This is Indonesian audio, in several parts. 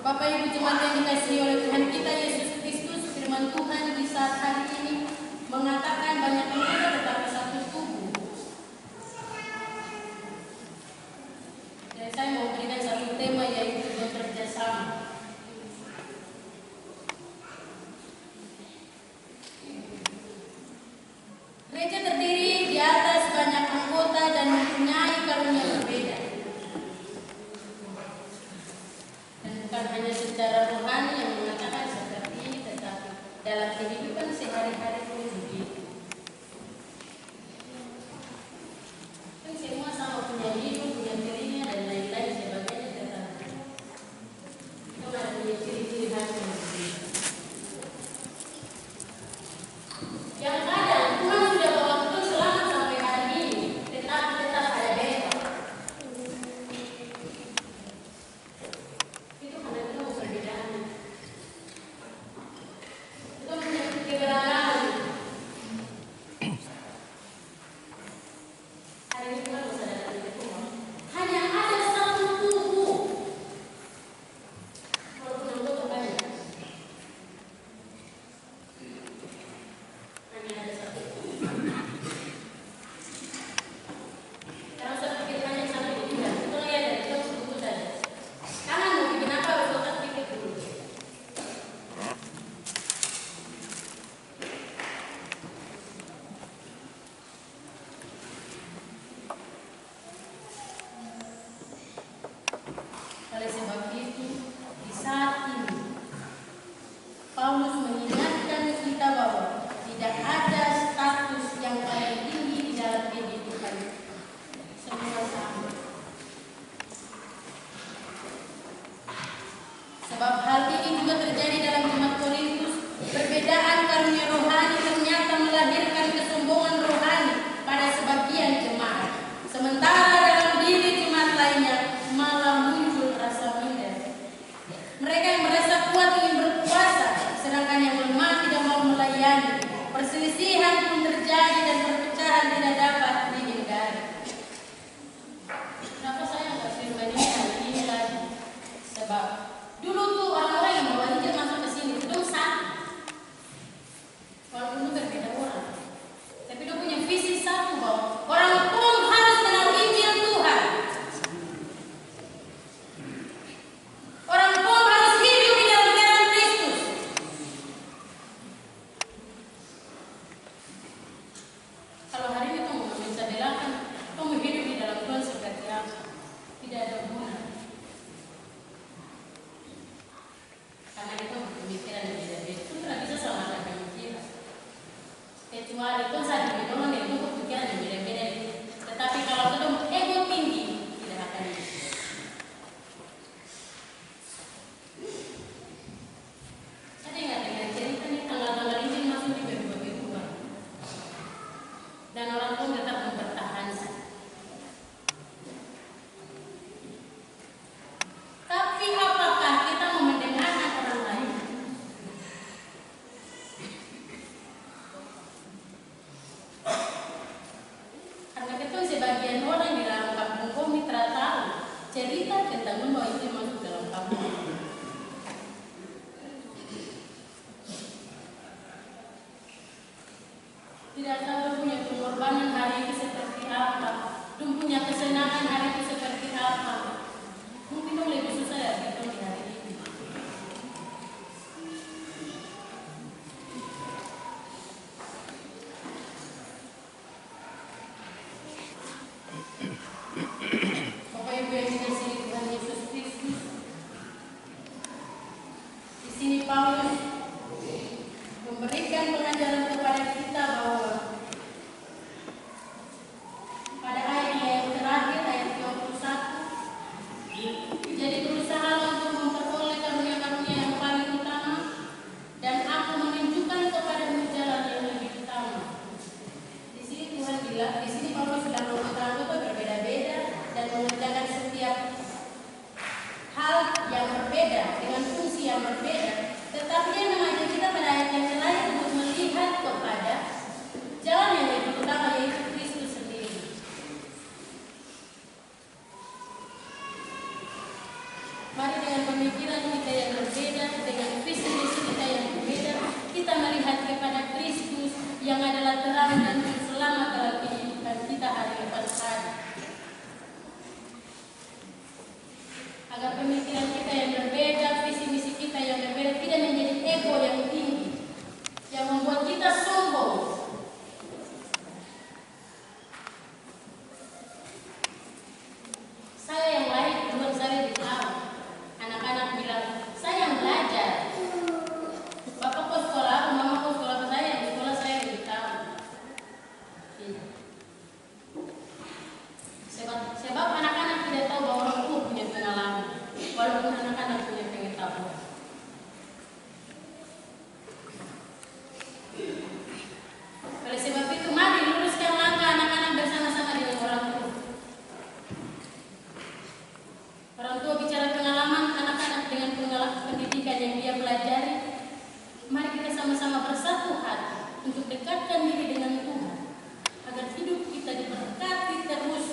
Bapak Ibu jemaat yang dikasihi oleh Tuhan kita Yesus Kristus, firman Tuhan di saat hari ini mengatakan banyak anggota tetapi satu tubuh. Dan saya mau berikan satu tema yaitu bekerja sama. Gereja terdiri di atas banyak anggota dan mempunyai karunia berbeda. Dan bukan hanya secara rohani yang mengatakan seperti ini, tetapi dalam kehidupan sehari-hari pun begitu. Kan semua sama punya hidup, punya dirinya dan lain-lain sebagainya, tetapi kita ada punya ciri-ciri khas yang berbeda. Yang kadang Tuhan sudah bawa betul selamat sampai hari ini, tetapi tetap ada beda. Itu karena kita mau perbedaan. Kita punya keberagaman. Hari ini Tuhan bisa datang ke rumah. Hanya ada satu tubuh. Walaupun anggota banyak. Hanya ada satu. Kalau saya pikir hanya satu itu tidak. Itu lihat dari itu sebut saja. Jangan mau bikin apa, betul pikir dulu. Oleh sebab itu, di saat ini Paulus mengingatkan kita bahwa tidak ada status yang paling tinggi di dalam kehidupan. Semua sama. Sebab hal ini juga terjadi dalam jemaat Korintus. Perbedaan karunia rohani ternyata melahirkan kesombongan rohani pada sebagian jemaat. Sementara dalam diri jemaat lainnya malah muncul rasa minder. Mereka yang merasa kuat ingin berkuasa, sedangkan yang lemah tidak mau melayani. Perselisihan pun terjadi dan perpecahan tidak dapat dihindari. Kenapa saya nggak firman ini hari ini lagi? Sebab dulu tuh orang-orang yang bawa Injil masuk ke sini itu satu. Walaupun itu berbeda orang, tapi dia punya visi satu bahwa orang pun harus kenal Injil Tuhan. Orang pun harus hidup di dalam terang Kristus. Kalau hari ini kamu nggak bisa belakang, kamu hidup di dalam Tuhan seperti apa? Tidak ada guna. Karena kita berpemikiran yang beda-beda. Itu tidak bisa selamatkan pemikiran. Kecuali itu saat didorong itu pemikiran yang beda-beda. Tetapi kalau ketemu ego tinggi, tidak akan bisa. Ada nggak dengar cerita nih tanggal-tanggal ini masuk di berbagai rumah. Dan orang pun tetap mempertahankan. Tapi apakah kita mau mendengarkan orang lain? Karena itu sebagian orang di dalam kampung kami tahu cerita tentang bahwa itu masuk dalam kampung. Tidak tahu dia punya pengorbanan hari itu seperti apa, dia punya kesenangan hari itu seperti apa. Mungkin dong lebih susah dari kita di hari ini. Bapak Ibu yang dikasihi Tuhan Yesus Kristus, di sini Paulus memberikan pengajaran kepada kita bahwa pada ayat yang terakhir, ayat 21, jadi berusahalah untuk memperoleh karunia-karunia yang paling utama, dan aku menunjukkan kepadamu jalan yang lebih utama. Di sini Tuhan bilang, di sini Paulus bilang anggota berbeda-beda dan mengerjakan setiap hal yang berbeda dengan fungsi yang berbeda. Tetapi dia mengajak kita pada ayat yang lain untuk melihat kepada jalan yang lebih utama, yaitu Kristus sendiri. Mari dengan pemikiran kita terang dan selamat dalam kehidupan kita hari lepas hari. Agar pemikiran kita yang berbeda, visi misi kita yang berbeda tidak menjadi ego yang tinggi, yang membuat kita sombong. Saya yang lahir duluan, saya tahu. Anak-anak bilang, saya yang belajar. Bapak kok sekolah, mama kok sekolah, saya yang sekolah, saya lebih tahu. Sebab anak-anak tidak tahu bahwa orang tua punya pengalaman, walaupun anak-anak punya pengetahuan. Oleh sebab itu, mari luruskan langkah anak-anak bersama-sama dengan orang tua. Orang tua bicara pengalaman anak-anak dengan pengalaman pendidikan yang dia pelajari. Mari kita sama-sama bersatu hati untuk dekatkan diri dengan Tuhan, agar hidup kita diberkati terus.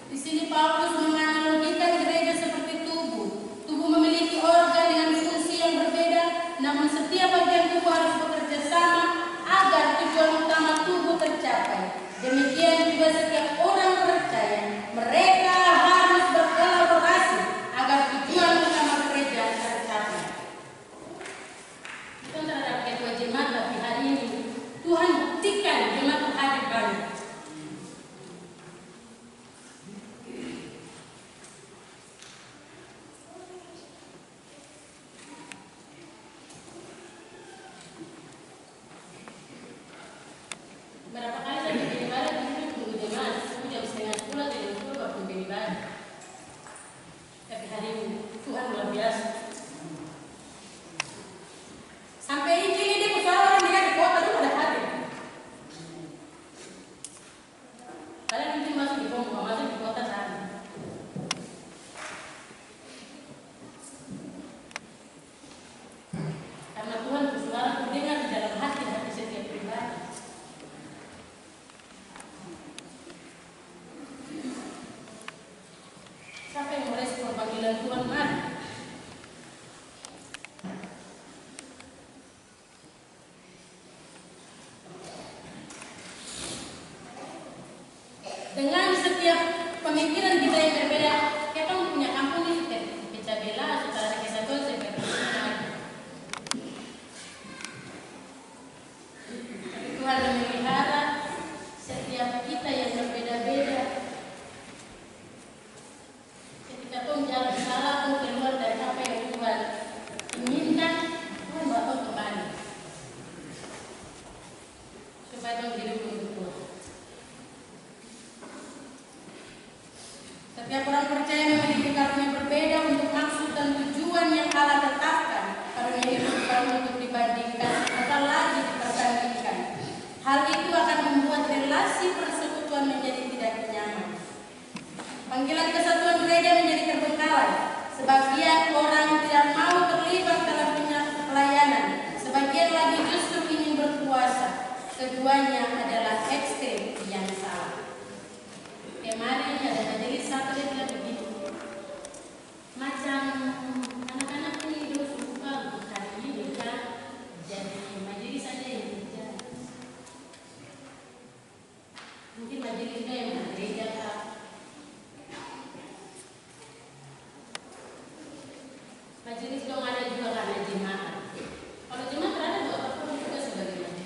Di sini Paulus menganalogikan gereja seperti tubuh. Tubuh memiliki organ dengan fungsi yang berbeda, namun setiap bagian tubuh harus bekerja sama agar tujuan utama tubuh tercapai. Demikian juga setiap orang percaya, mereka harus berkolaborasi agar tujuan utama gereja tercapai. Bukan terhadap ketua jemaat, tapi hari ini Tuhan buktikan jemaat hadir banyak. Berapa kali saya bikin ibadah, tunggu jemaat, tunggu jam 9:30 atau jam 10 baru bikin ibadah. Tapi hari ini Tuhan luar biasa. Sampai ini dia usaha orang dia di kota itu udah hadir. Kalian mungkin masuk di Bogor, masuk di kota sana. Karena Tuhan bersuara terdengar di dalam hati setiap pribadi. Siapa yang merespon panggilan Tuhan? Mari. Dengan setiap pemikiran kita yang berbeda, kita punya kampung ini pecah belah, saudara kesatuan seperti ini. Tapi Tuhan memelihara setiap kita yang berbeda-beda. Ketika Tuhan jalan salah, Tuhan keluar dari apa yang Tuhan inginkan, Tuhan bawa kembali supaya Tuhan hidup untuk Tuhan. Setiap orang percaya memiliki karunia berbeda untuk maksud dan tujuan yang Allah tetapkan. Karunia itu bukan untuk dibandingkan atau lagi diperbandingkan. Hal itu akan membuat relasi persekutuan menjadi tidak nyaman. Panggilan kesatuan gereja menjadi terbengkalai. Sebagian orang tidak mau terlibat dalam pelayanan. Sebagian lagi justru ingin berkuasa. Keduanya adalah ekstrem yang salah. Kemarin ada majelis satu dia bilang begitu. Macam anak-anak ini dulu suka untuk hari ini kan jadi majelis saja yang bicara. Mungkin majelisnya yang gereja kan. Majelis dong ada juga karena jemaat. Kalau jemaat ada buat apa juga sebagai majelis.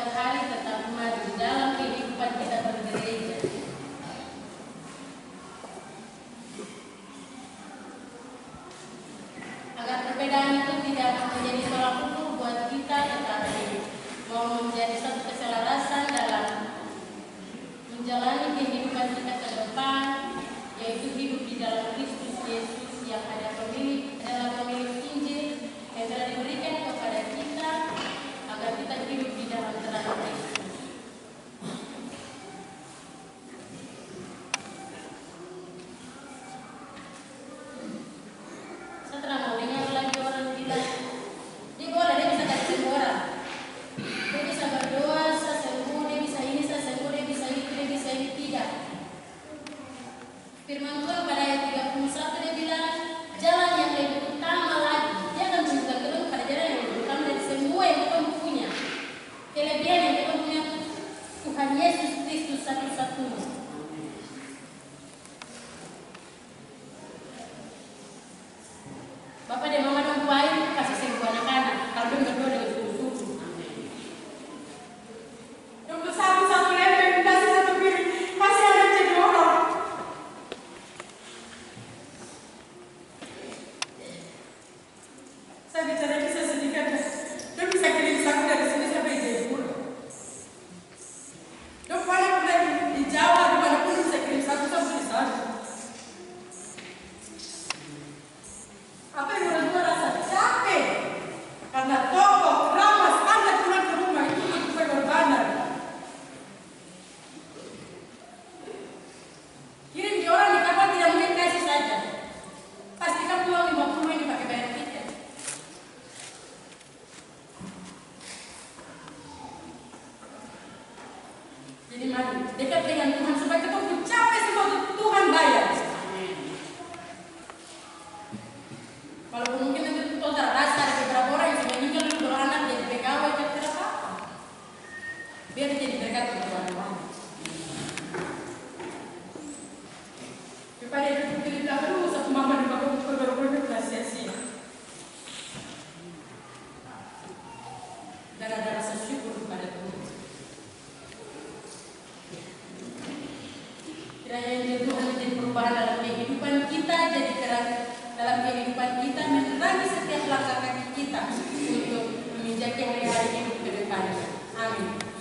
setiap hari tetap maju dalam kehidupan kita bergereja. Agar perbedaan itu tidak menjadi tolak ukur buat kita, tetapi mau menjadi satu keselarasan dalam menjalani kehidupan kita ke depan, yaitu hidup di dalam Kristus Yesus yang adalah pemilik Injil yang telah diberikan kepada kita agar kita hidup di dalam terang Kristus. Setelah mau dengar lagi orang bilang, dia boleh, dia bisa kasih orang, dia bisa berdoa, saya sembuh, dia bisa ini, saya sembuh, dia bisa itu, dia bisa ini, tidak. Firman Tuhan pada ayat 31 dia bilang, jalan yang lebih utama lagi, dia akan menunjukkan terus pada jalan yang lebih utama dari semua yang kita punya. Kelebihan yang kita punya Tuhan Yesus Kristus satu-satunya. Bapak dan mama dong doain kasih sembuh anak-anak. Kalau dia berdoa dengan sungguh-sungguh. Untuk satu-satu level, kasih satu piring, kasih anak jadi orang. Saya bicara bisa sedikit, dia bisa kirim saku dari sini sampai Jayapura. Dia paling mulai di Jawa, di mana pun bisa kirim saku sampai di sana. Apa yang orang tua rasa capek? Karena toko, ramas, anak pulang ke rumah itu untuk pengorbanan. Kirim di orang di kapal tidak mungkin kasih saja. Pastikan uang 50 ini pakai bayar tiket. Jadi mari dekat dengan Tuhan supaya kita mencapai sesuatu Tuhan bayar. Walaupun mungkin nanti saudara rasa ada beberapa orang yang sudah meninggal dulu beranak jadi pegawai dan tidak apa-apa. Biar dia jadi berkat untuk orang-orang. Daripada dia pilih bilang, aduh satu mama di bawah bergorong-gorong itu sia-sia. Dan ada rasa syukur kepada Tuhan. Kiranya ini Tuhan menjadi perubahan dalam kehidupan kita, jadi terang dalam kehidupan kita, menerangi setiap langkah kaki kita untuk menginjaki hari-hari hidup ke depannya. Amin.